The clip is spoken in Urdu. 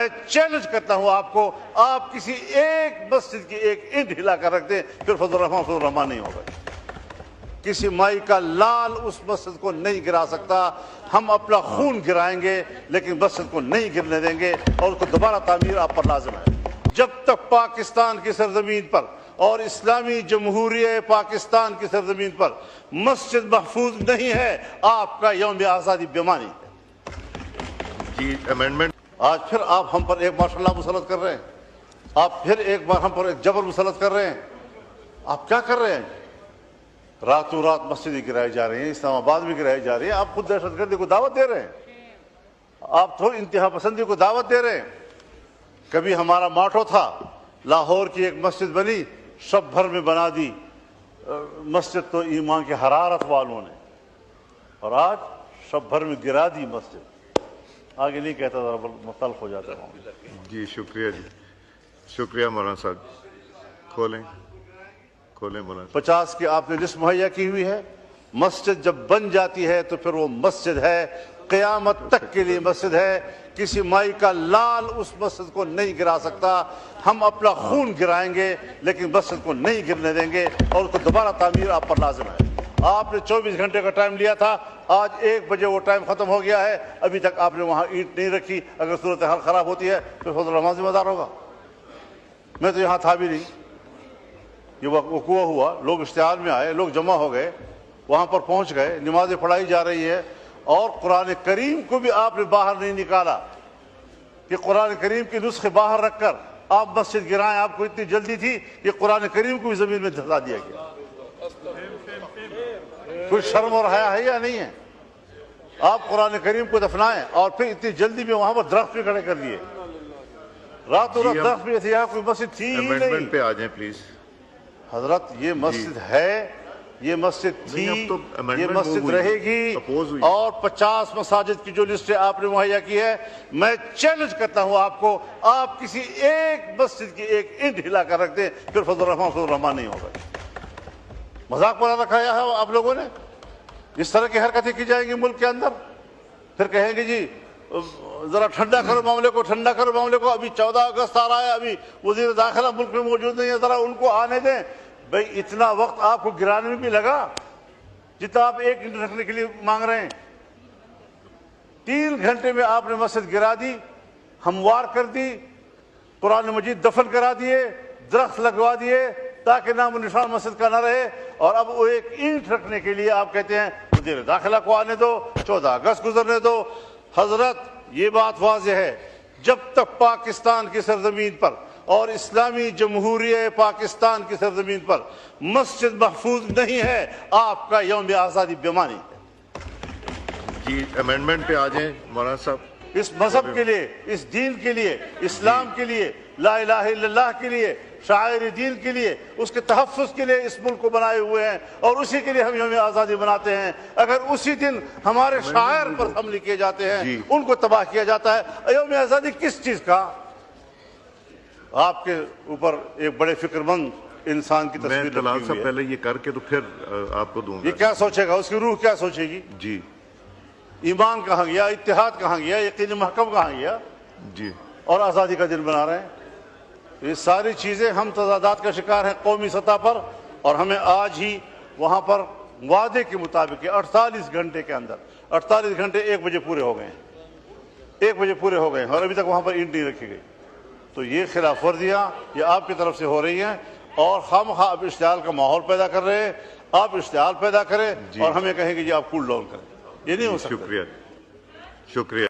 میں چیلنج کرتا ہوں آپ کو، آپ کسی ایک مسجد کی ایک اینٹ ہلا کر رکھ دیں، پھر فضل الرحمان نہیں ہوگا۔ کسی مائی کا لال اس مسجد کو نہیں گرا سکتا۔ ہم اپنا خون گرائیں گے لیکن مسجد کو نہیں گرنے دیں گے، اور اس کو دوبارہ تعمیر آپ پر لازم ہے۔ جب تک پاکستان کی سرزمین پر اور اسلامی جمہوریہ پاکستان کی سرزمین پر مسجد محفوظ نہیں ہے، آپ کا یوم آزادی بیمانی ہے۔ جی امینڈمنٹ۔ آج پھر آپ ہم پر ایک ماشاءاللہ مسلط کر رہے ہیں، آپ پھر ایک بار ہم پر ایک جبر مسلط کر رہے ہیں۔ آپ کیا کر رہے ہیں؟ راتوں رات مسجدیں گرائی جا رہی ہیں، اسلام آباد میں گرائی جا رہی ہیں۔ آپ خود دہشت گردی کو دعوت دے رہے ہیں، آپ تو انتہا پسندی کو دعوت دے رہے ہیں۔ کبھی ہمارا ماٹو تھا، لاہور کی ایک مسجد بنی، شب بھر میں بنا دی مسجد تو ایمان کی حرارت والوں نے، اور آج شب بھر میں گرا دی مسجد۔ آگے نہیں کہتا، ذرا مختلف ہو جاتا ہوں۔ جی شکریہ، جی شکریہ مولانا صاحب۔ کھولیں مولانا۔ 50 کی آپ نے لسٹ مہیا کی ہوئی ہے۔ مسجد جب بن جاتی ہے تو پھر وہ مسجد ہے، قیامت تک کے لیے مسجد ہے۔ کسی مائی کا لال اس مسجد کو نہیں گرا سکتا۔ ہم اپنا خون گرائیں گے لیکن مسجد کو نہیں گرنے دیں گے، اور اس کو دوبارہ تعمیر آپ پر لازم ہے۔ آپ نے 24 گھنٹے کا ٹائم لیا تھا، آج 1 بجے وہ ٹائم ختم ہو گیا ہے، ابھی تک آپ نے وہاں اینٹ نہیں رکھی۔ اگر صورتحال خراب ہوتی ہے تو فضل الرحمان ذمہ دار ہوگا۔ میں تو یہاں تھا بھی نہیں، یہ وقوع ہوا، لوگ اشتعال میں آئے، لوگ جمع ہو گئے، وہاں پر پہنچ گئے، نمازیں پڑھائی جا رہی ہے، اور قرآن کریم کو بھی آپ نے باہر نہیں نکالا کہ قرآن کریم کے نسخے باہر رکھ کر آپ مسجد گرائیں۔ آپ کو اتنی جلدی تھی کہ قرآن کریم کو بھی زمین میں دھسا دیا گیا۔ کوئی شرم اور حیا ہے یا نہیں ہے؟ آپ قرآن کریم کو دفنائیں اور پھر اتنی جلدی میں وہاں پر درخت بھی کھڑے کر دیے۔ راتوں رات درخت بھی تھے، یہاں کوئی مسجد تھی ہی نہیں۔ امینڈمنٹ پہ آ جائیں پلیز۔ حضرت یہ مسجد ہے، یہ مسجد تھی، یہ مسجد رہے گی، اور 50 مساجد کی جو لسٹ آپ نے مہیا کی ہے، میں چیلنج کرتا ہوں آپ کو، آپ کسی ایک مسجد کی ایک اینٹ ہلا کر رکھ دیں، پھر فضل الرحمان نہیں ہوگا۔ مذاق بنا رکھا ہے آپ لوگوں نے۔ اس طرح کی حرکتیں کی جائیں گی ملک کے اندر، پھر کہیں گے جی ذرا ٹھنڈا کرو معاملے کو، ٹھنڈا کرو معاملے کو۔ ابھی 14 اگست آ رہا ہے، ابھی وزیر داخلہ ملک میں موجود نہیں ہے، ذرا ان کو آنے دیں۔ بھئی اتنا وقت آپ کو گرانے میں بھی لگا جتنا آپ ایک گھنٹے رکھنے کے لیے مانگ رہے ہیں۔ 3 گھنٹے میں آپ نے مسجد گرا دی، ہموار کر دی، قرآن مجید دفن کرا دیے، درخت لگوا دیے تاکہ نام و نشان مسجد کا نہ رہے، اور اب وہ ایک اینٹ رکھنے کے لیے آپ کہتے ہیں وزیر داخلہ کو آنے دو، 14 اگست گزرنے دو۔ حضرت یہ بات واضح ہے، جب تک پاکستان کی سرزمین پر اور اسلامی جمہوریہ پاکستان کی سرزمین پر مسجد محفوظ نہیں ہے، آپ کا یوم آزادی بیمانی ہے۔ جی امینڈمنٹ پہ آ جائیں مولانا صاحب۔ اس مذہب کے لیے، اس دین کے لیے، اسلام کے لیے، لا الہ الا اللہ کے لیے، شاعر دین کے لیے، اس کے تحفظ کے لیے اس ملک کو بنائے ہوئے ہیں، اور اسی کے لیے ہم یوم آزادی مناتے ہیں۔ اگر اسی دن ہمارے شاعر پر حملے کیے جاتے ہیں، ان کو تباہ کیا جاتا ہے، یوم آزادی کس چیز کا؟ آپ کے اوپر ایک بڑے فکر مند انسان کی تصویر میں طلال لگی صاحب ہوئی ہے۔ پہلے یہ کر کے تو پھر آپ کو دوں گا۔ یہ کیا سوچے گا؟ اس کی روح کیا سوچے گی؟ جی ایمان کہاں گیا، اتحاد کہاں گیا، یقین محکم کہاں گیا، جی اور آزادی کا دن بنا رہے ہیں۔ یہ ساری چیزیں ہم تضادات کا شکار ہیں قومی سطح پر، اور ہمیں آج ہی وہاں پر وعدے کے مطابق 48 گھنٹے کے اندر 48 گھنٹے 1 بجے پورے ہو گئے ہیں، 1 بجے پورے ہو گئے ہیں، اور ابھی تک وہاں پر اینٹ نہیں رکھی گئی۔ تو یہ خلاف ورزیاں یہ آپ کی طرف سے ہو رہی ہیں، اور خواہ آپ اشتعال کا ماحول پیدا کر رہے ہیں۔ آپ اشتعال پیدا کریں اور ہمیں کہیں کہ جی آپ کول ڈاؤن کریں، یہ نہیں ہو سکتا۔ شکریہ۔